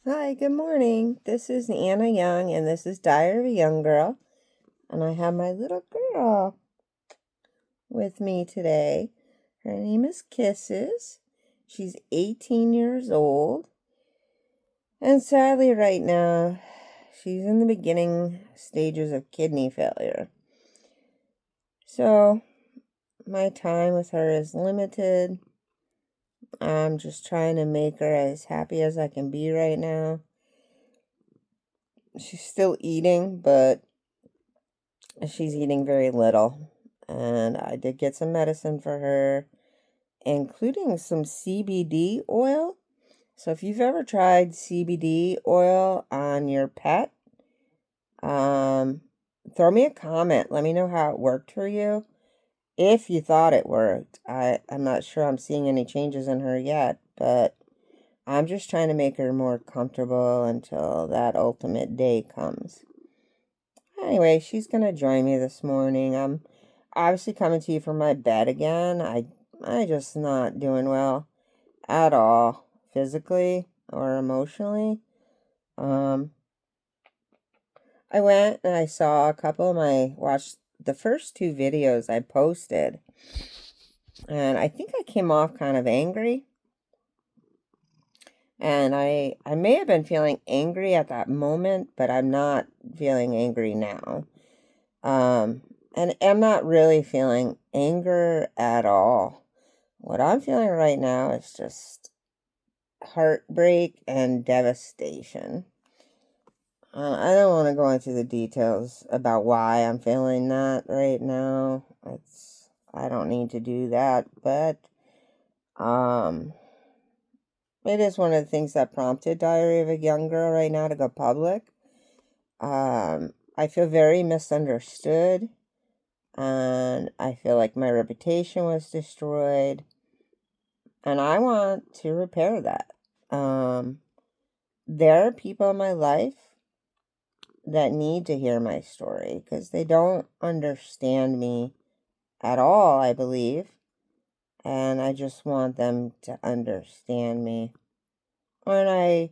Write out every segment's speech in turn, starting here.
Hi, good morning. This is Anna Young, and this is Diary of a Young Girl. And I have my little girl with me today. Her name is Kisses. She's 18 years old. And sadly, right now, she's in the beginning stages of kidney failure. So, my time with her is limited. I'm just trying to make her as happy as I can be right now. She's still eating, but she's eating very little. And I did get some medicine for her, including some CBD oil. So if you've ever tried CBD oil on your pet, throw me a comment. Let me know how it worked for you. If you thought it worked. I'm not sure I'm seeing any changes in her yet, but I'm just trying to make her more comfortable until that ultimate day comes. Anyway, she's going to join me this morning. I'm obviously coming to you from my bed again. I just not doing well at all, physically or emotionally. I went and I saw watched the first two videos I posted, and I think I came off kind of angry. And I may have been feeling angry at that moment, but I'm not feeling angry now. And I'm not really feeling anger at all. What I'm feeling right now is just heartbreak and devastation. I don't want to go into the details about why I'm feeling that right now. I don't need to do that, but it is one of the things that prompted Diary of a Young Girl right now to go public. I feel very misunderstood, and I feel like my reputation was destroyed, and I want to repair that. There are people in my life that need to hear my story because they don't understand me at all, I believe, and I just want them to understand me. And I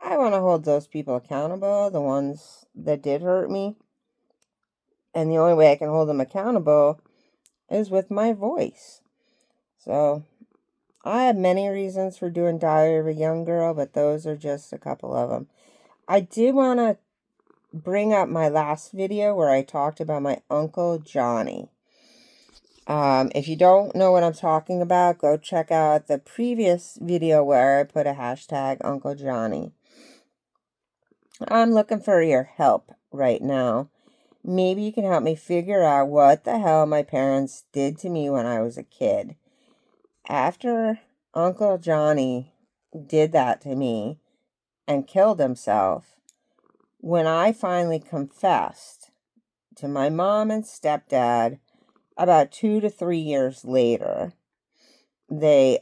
want to hold those people accountable, the ones that did hurt me. And the only way I can hold them accountable is with my voice. So, I have many reasons for doing Diary of a Young Girl, but those are just a couple of them. I did want to bring up my last video where I talked about my Uncle Johnny. If you don't know what I'm talking about, go check out the previous video where I put a hashtag Uncle Johnny. I'm looking for your help right now. Maybe you can help me figure out what the hell my parents did to me when I was a kid. After Uncle Johnny did that to me and killed himself, when I finally confessed to my mom and stepdad about 2 to 3 years later, they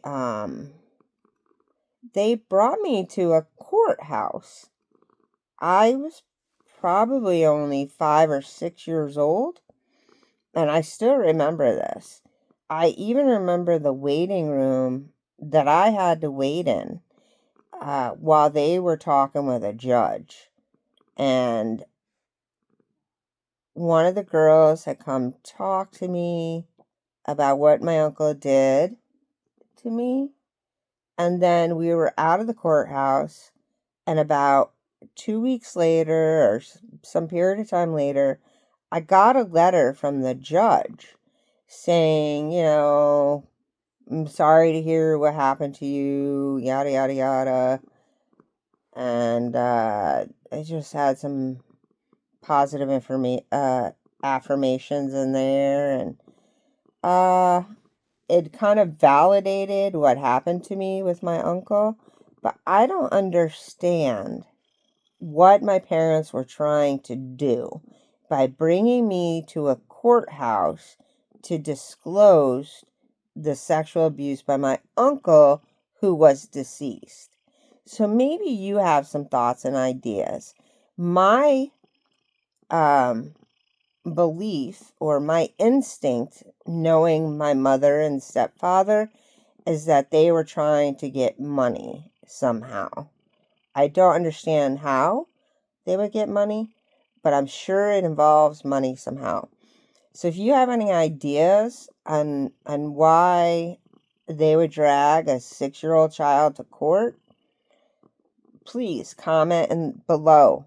brought me to a courthouse. I was probably only 5 or 6 years old, and I still remember this. I even remember the waiting room that I had to wait in while they were talking with a judge. And one of the girls had come talk to me about what my uncle did to me. And then we were out of the courthouse, and about 2 weeks later, or some period of time later, I got a letter from the judge saying, I'm sorry to hear what happened to you, yada, yada, yada. And it just had some positive affirmations in there. And it kind of validated what happened to me with my uncle. But I don't understand what my parents were trying to do by bringing me to a courthouse to disclose the sexual abuse by my uncle who was deceased. So maybe you have some thoughts and ideas. My belief or my instinct, knowing my mother and stepfather, is that they were trying to get money somehow. I don't understand how they would get money, but I'm sure it involves money somehow. So if you have any ideas on why they would drag a 6-year-old child to court, please comment below.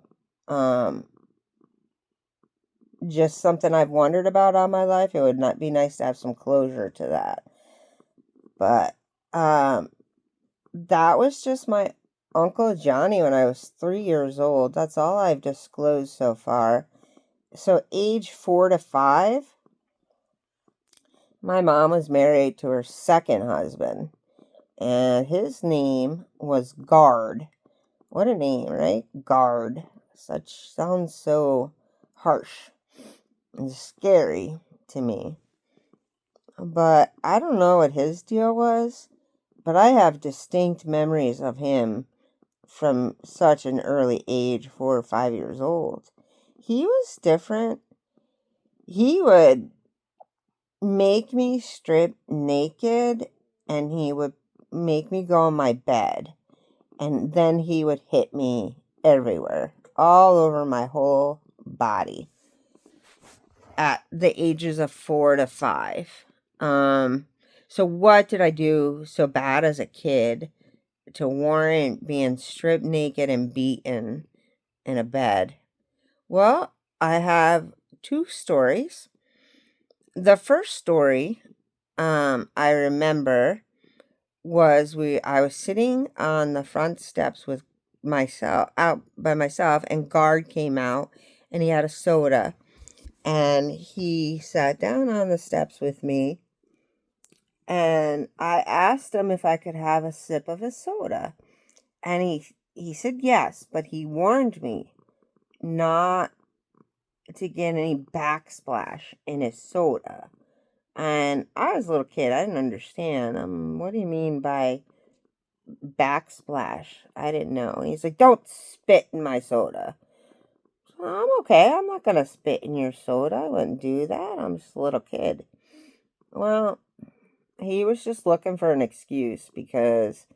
Just something I've wondered about all my life. It would not be nice to have some closure to that. But that was just my Uncle Johnny when I was 3 years old. That's all I've disclosed so far. So age 4 to 5, my mom was married to her second husband. And his name was Guard. What a name, right? Guard. Such sounds so harsh and scary to me. But I don't know what his deal was, but I have distinct memories of him from such an early age, 4 or 5 years old. He was different. He would make me strip naked, and he would make me go on my bed, and then he would hit me everywhere, all over my whole body, at the ages of 4 to 5. So what did I do so bad as a kid to warrant being stripped naked and beaten in a bed? Well, I have 2 stories. The first story, I remember was I was sitting on the front steps with myself, out by myself, and Guard came out and he had a soda, and he sat down on the steps with me, and I asked him if I could have a sip of his soda, and he said yes, but he warned me not to get any backsplash in his soda. And I was a little kid, I didn't understand. What do you mean by backsplash? I didn't know. He's like, don't spit in my soda. So I'm okay, I'm not gonna spit in your soda. I wouldn't do that. I'm just a little kid. Well, he was just looking for an excuse, because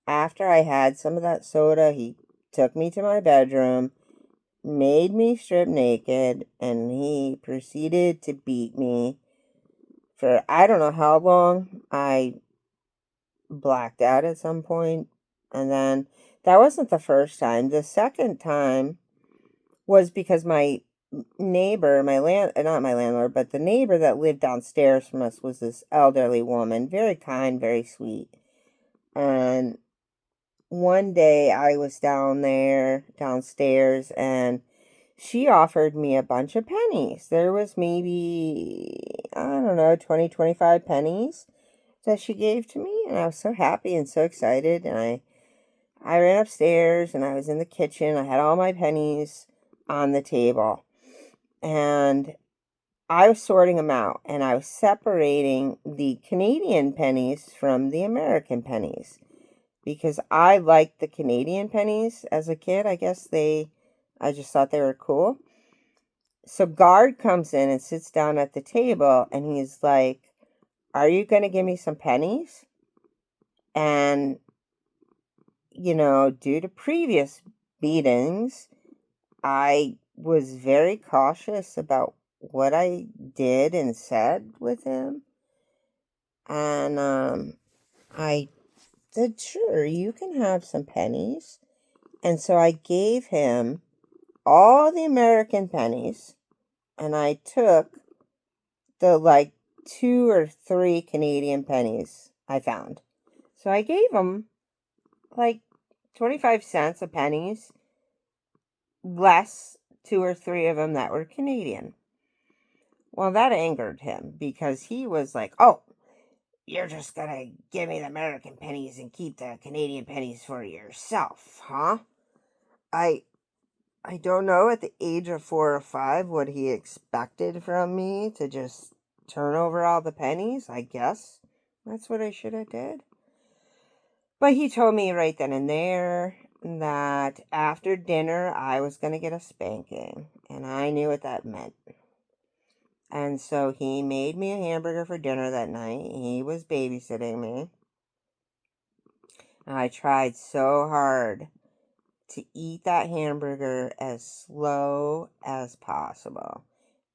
after I had some of that soda, he took me to my bedroom, made me strip naked, and he proceeded to beat me for I don't know how long. I blacked out at some point, and then that wasn't the first time. The second time was because my neighbor, not my landlord, but the neighbor that lived downstairs from us was this elderly woman, very kind, very sweet. And one day I was downstairs, and she offered me a bunch of pennies. There was maybe, I don't know, 20, 25 pennies that she gave to me, and I was so happy and so excited, and I ran upstairs, and I was in the kitchen. I had all my pennies on the table, and I was sorting them out, and I was separating the Canadian pennies from the American pennies, because I liked the Canadian pennies as a kid. I just thought they were cool. So Guard comes in and sits down at the table, and he's like, are you going to give me some pennies? And, due to previous beatings, I was very cautious about what I did and said with him. And I said, sure, you can have some pennies. And so I gave him all the American pennies, and I took the 2 or 3 Canadian pennies I found. So I gave him 25 cents of pennies, less 2 or 3 of them that were Canadian. Well, that angered him, because he was like, oh, you're just gonna give me the American pennies and keep the Canadian pennies for yourself, huh? I don't know, at the age of 4 or 5 what he expected from me, to just turn over all the pennies. I guess that's what I should have did. But he told me right then and there that after dinner I was going to get a spanking, and I knew what that meant. And so he made me a hamburger for dinner that night. He was babysitting me. And I tried so hard to eat that hamburger as slow as possible.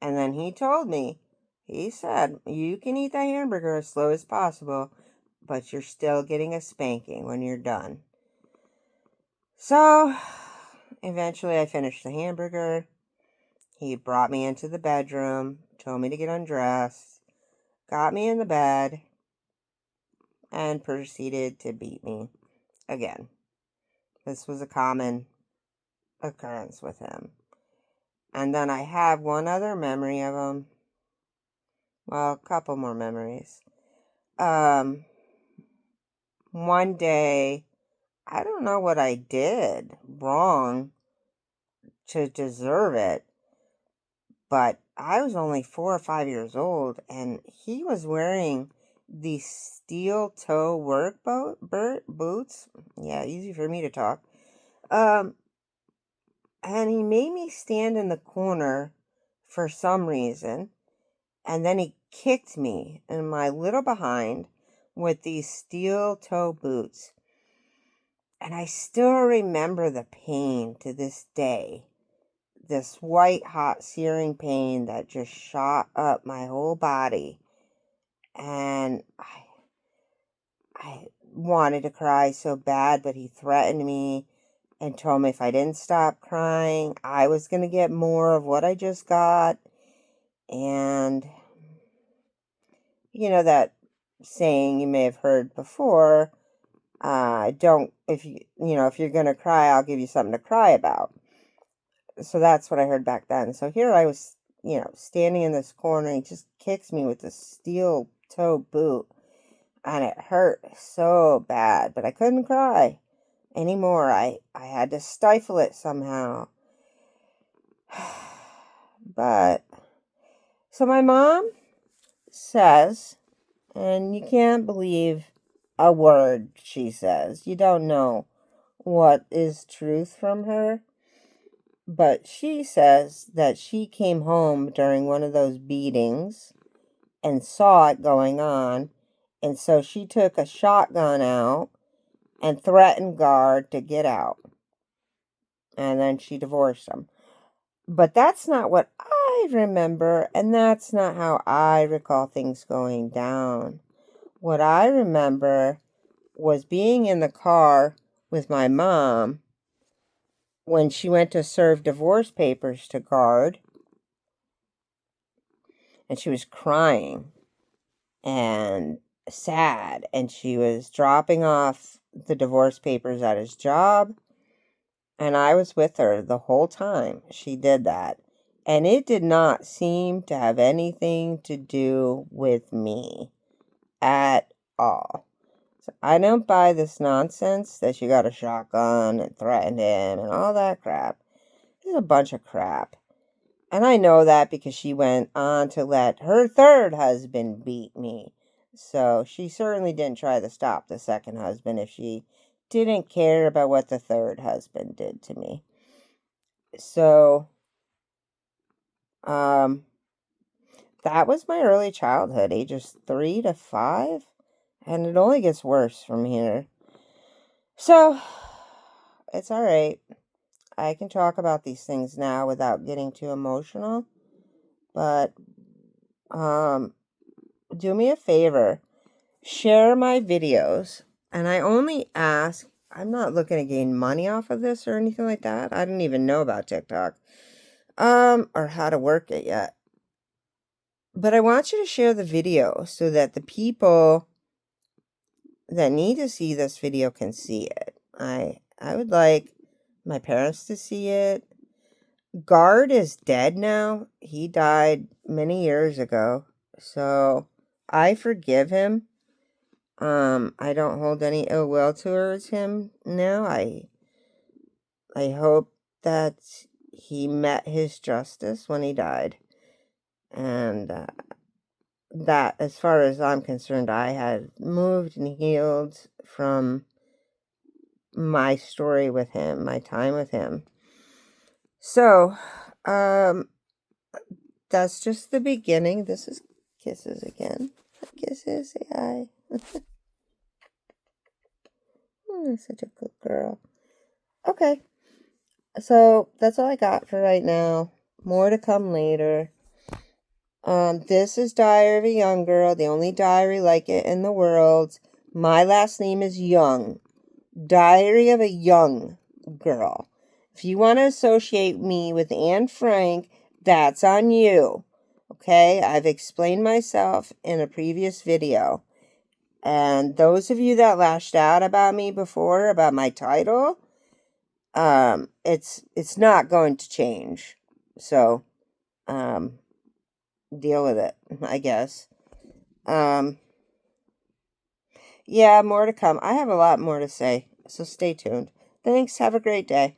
And then he told me, he said, you can eat that hamburger as slow as possible, but you're still getting a spanking when you're done. So, eventually I finished the hamburger. He brought me into the bedroom, told me to get undressed, got me in the bed, and proceeded to beat me again. This was a common occurrence with him. And then I have one other memory of him. Well, a couple more memories. One day, I don't know what I did wrong to deserve it, but I was only 4 or 5 years old, and he was wearing these steel toe work boots. Yeah, easy for me to talk. And he made me stand in the corner for some reason, and then he kicked me in my little behind with these steel toe boots. And I still remember the pain to this day. This white hot searing pain that just shot up my whole body. And I wanted to cry so bad, but he threatened me and told me if I didn't stop crying, I was going to get more of what I just got. And, you know, that saying you may have heard before, if you're going to cry, I'll give you something to cry about. So that's what I heard back then. So here I was, standing in this corner, and he just kicks me with this steel toe boot, and it hurt so bad, but I couldn't cry anymore. I had to stifle it somehow. But, so my mom says, and you can't believe a word she says. You don't know what is truth from her. But she says that she came home during one of those beatings and saw it going on. And so she took a shotgun out and threatened guard to get out. And then she divorced him. But that's not what I remember, and that's not how I recall things going down. What I remember was being in the car with my mom when she went to serve divorce papers to guard, and she was crying and sad, and she was dropping off the divorce papers at his job, and I was with her the whole time she did that, and it did not seem to have anything to do with me at all. So I don't buy this nonsense that she got a shotgun and threatened him and all that crap. This is a bunch of crap. And I know that because she went on to let her third husband beat me. So she certainly didn't try to stop the second husband if she didn't care about what the third husband did to me. So, that was my early childhood, ages 3 to 5. And it only gets worse from here. So, it's alright. I can talk about these things now without getting too emotional. But, do me a favor. Share my videos. And I only ask, I'm not looking to gain money off of this or anything like that. I don't even know about TikTok. Or how to work it yet. But I want you to share the video so that the people that need to see this video can see it. I would like my parents to see it. Guard is dead now. He died many years ago. So I forgive him. I don't hold any ill will towards him now. I hope that he met his justice when he died. And that, as far as I'm concerned, I had moved and healed from my story with him, my time with him. So, that's just the beginning. This is Kisses again. Kisses, say hi. Such a good girl. Okay. So that's all I got for right now. More to come later. This is Diary of a Young Girl, the only diary like it in the world. My last name is Young. Diary of a Young Girl. If you want to associate me with Anne Frank, that's on you. Okay, I've explained myself in a previous video. And those of you that lashed out about me before, about my title, it's not going to change. So, deal with it, I guess. Yeah, more to come. I have a lot more to say, so stay tuned. Thanks. Have a great day.